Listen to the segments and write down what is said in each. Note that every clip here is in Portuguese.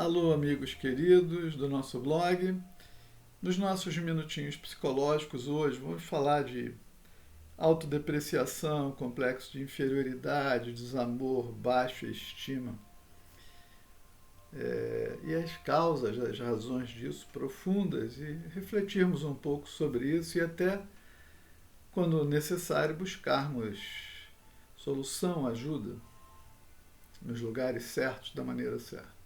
Alô, amigos queridos do nosso blog. Nos nossos minutinhos psicológicos hoje, vamos falar de autodepreciação, complexo de inferioridade, desamor, baixa estima. E as causas, as razões disso profundas, e refletirmos um pouco sobre isso e até, quando necessário, buscarmos solução, ajuda, nos lugares certos, da maneira certa.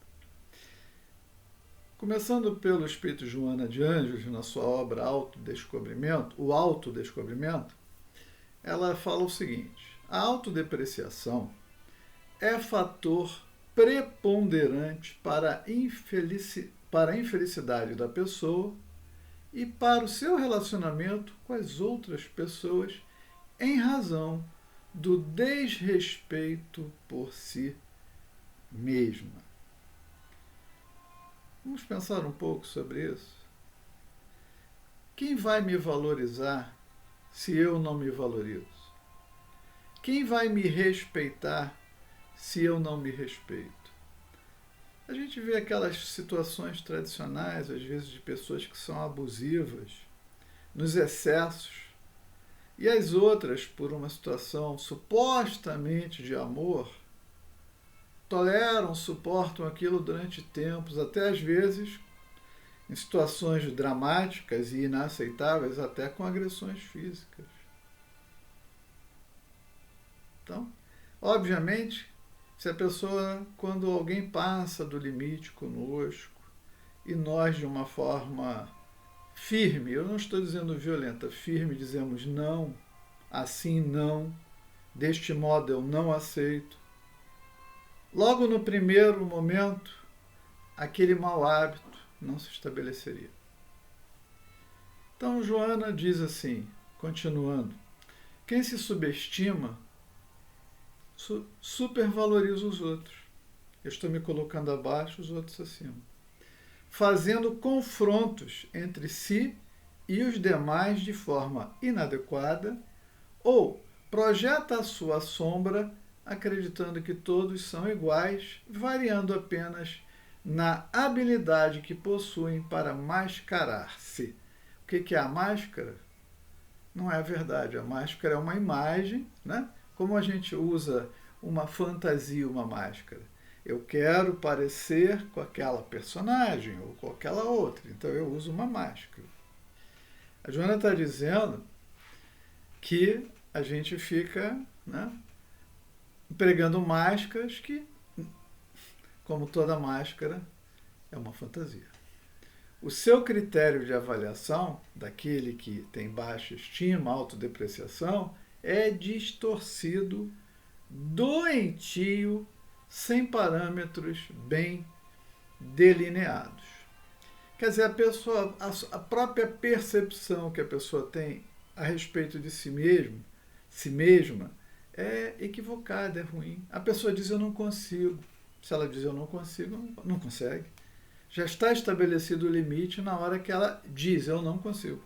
Começando pelo Espírito Joana de Anjos, na sua obra O Autodescobrimento, ela fala o seguinte: a autodepreciação é fator preponderante para a infelicidade da pessoa e para o seu relacionamento com as outras pessoas em razão do desrespeito por si mesma. Vamos pensar um pouco sobre isso? Quem vai me valorizar se eu não me valorizo? Quem vai me respeitar se eu não me respeito? A gente vê aquelas situações tradicionais, às vezes, de pessoas que são abusivas, nos excessos, e as outras, por uma situação supostamente de amor, toleram, suportam aquilo durante tempos, até às vezes em situações dramáticas e inaceitáveis, até com agressões físicas. Então, obviamente, se a pessoa, quando alguém passa do limite conosco, e nós de uma forma firme, eu não estou dizendo violenta, firme, dizemos não, assim não, deste modo eu não aceito, logo no primeiro momento, aquele mau hábito não se estabeleceria. Então, Joana diz assim, continuando: quem se subestima, supervaloriza os outros. Eu estou me colocando abaixo, os outros acima. Fazendo confrontos entre si e os demais de forma inadequada, ou projeta a sua sombra acreditando que todos são iguais, variando apenas na habilidade que possuem para mascarar-se. O que é a máscara? Não é a verdade. A máscara é uma imagem, né? Como a gente usa uma fantasia, uma máscara. Eu quero parecer com aquela personagem ou com aquela outra, então eu uso uma máscara. A Joana está dizendo que a gente fica, né, empregando máscaras que, como toda máscara, é uma fantasia. O seu critério de avaliação, daquele que tem baixa estima, autodepreciação, é distorcido, doentio, sem parâmetros bem delineados. Quer dizer, a própria percepção que a pessoa tem a respeito de si mesma, é equivocada, é ruim. A pessoa diz eu não consigo. Se ela diz eu não consigo, não consegue. Já está estabelecido o limite na hora que ela diz eu não consigo.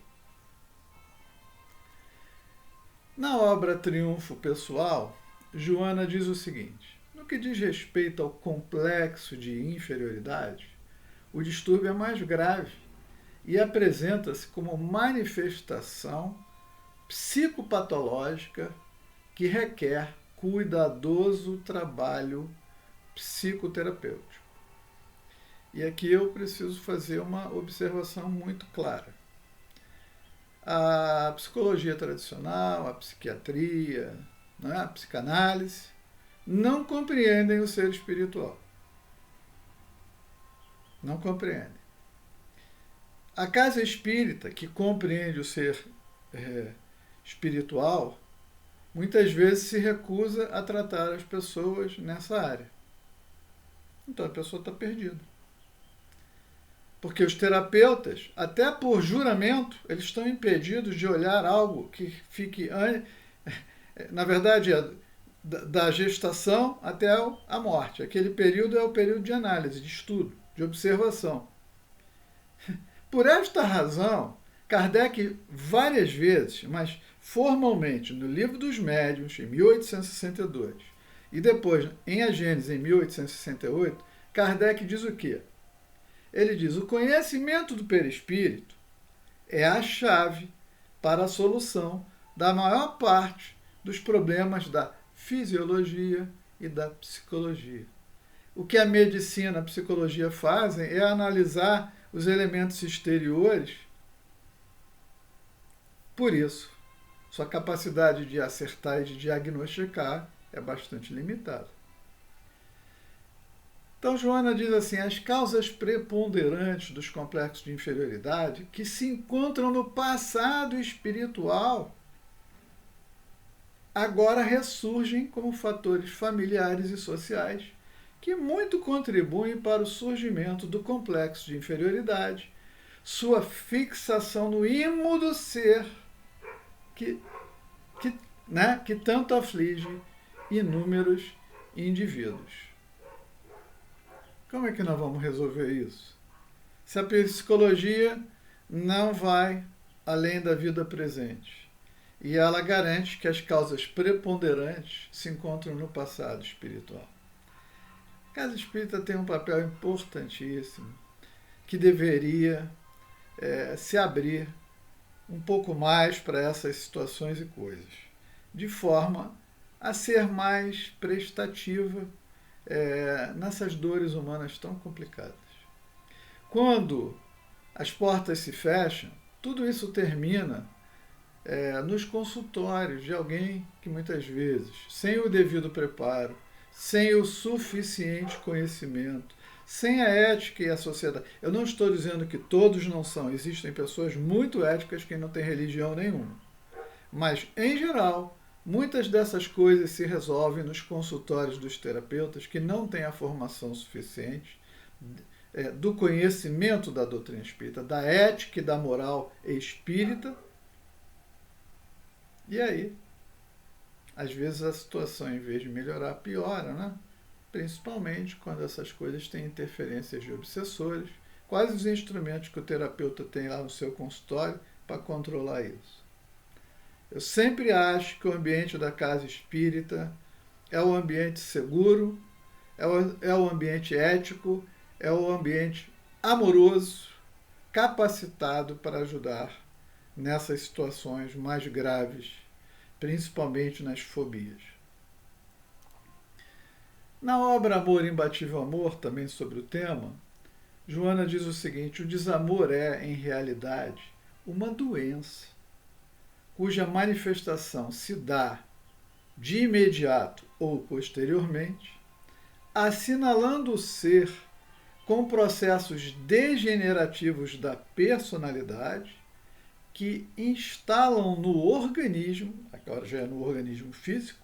Na obra Triunfo Pessoal, Joana diz o seguinte: no que diz respeito ao complexo de inferioridade, o distúrbio é mais grave e apresenta-se como manifestação psicopatológica que requer cuidadoso trabalho psicoterapêutico. E aqui eu preciso fazer uma observação muito clara. A psicologia tradicional, a psiquiatria, né, a psicanálise, não compreendem o ser espiritual. Não compreendem. A casa espírita, que compreende o ser espiritual, muitas vezes se recusa a tratar as pessoas nessa área. Então a pessoa está perdida. Porque os terapeutas, até por juramento, eles estão impedidos de olhar algo que fique, na verdade, da gestação até a morte. Aquele período é o período de análise, de estudo, de observação. Por esta razão, Kardec várias vezes, mas formalmente no Livro dos Médiuns, em 1862, e depois em A Gênese, em 1868, Kardec diz o quê? Ele diz: o conhecimento do perispírito é a chave para a solução da maior parte dos problemas da fisiologia e da psicologia. O que a medicina e a psicologia fazem é analisar os elementos exteriores. Por isso, sua capacidade de acertar e de diagnosticar é bastante limitada. Então, Joana diz assim: as causas preponderantes dos complexos de inferioridade, que se encontram no passado espiritual, agora ressurgem como fatores familiares e sociais, que muito contribuem para o surgimento do complexo de inferioridade, sua fixação no imo do ser, que tanto aflige inúmeros indivíduos. Como é que nós vamos resolver isso? Se a psicologia não vai além da vida presente e ela garante que as causas preponderantes se encontram no passado espiritual. A casa espírita tem um papel importantíssimo que deveria se abrir um pouco mais para essas situações e coisas, de forma a ser mais prestativa nessas dores humanas tão complicadas. Quando as portas se fecham, tudo isso termina nos consultórios de alguém que muitas vezes, sem o devido preparo, sem o suficiente conhecimento, sem a ética e a sociedade. Eu não estou dizendo que todos não são, existem pessoas muito éticas que não têm religião nenhuma. Mas, em geral, muitas dessas coisas se resolvem nos consultórios dos terapeutas que não têm a formação suficiente do conhecimento da doutrina espírita, da ética e da moral espírita. E aí, às vezes a situação, em vez de melhorar, piora, né? Principalmente quando essas coisas têm interferências de obsessores, quais os instrumentos que o terapeuta tem lá no seu consultório para controlar isso. Eu sempre acho que o ambiente da casa espírita é o ambiente seguro, é o ambiente ético, é o ambiente amoroso, capacitado para ajudar nessas situações mais graves, principalmente nas fobias. Na obra Amor, Imbatível Amor, também sobre o tema, Joana diz o seguinte: o desamor é, em realidade, uma doença, cuja manifestação se dá de imediato ou posteriormente, assinalando o ser com processos degenerativos da personalidade que instalam no organismo, agora já é no organismo físico,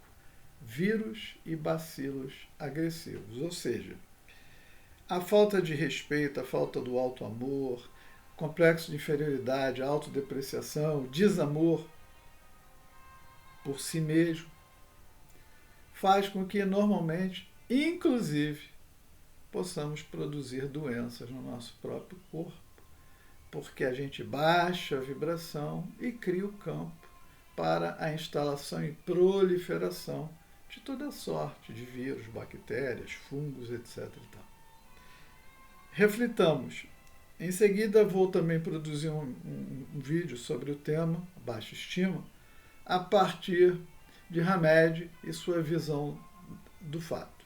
vírus e bacilos agressivos. Ou seja, a falta de respeito, a falta do auto-amor, complexo de inferioridade, a autodepreciação, o desamor por si mesmo, faz com que normalmente, inclusive, possamos produzir doenças no nosso próprio corpo, porque a gente baixa a vibração e cria o campo para a instalação e proliferação de toda sorte de vírus, bactérias, fungos, etc. Reflitamos. Em seguida, vou também produzir um vídeo sobre o tema, baixa estima, a partir de Hamed e sua visão do fato.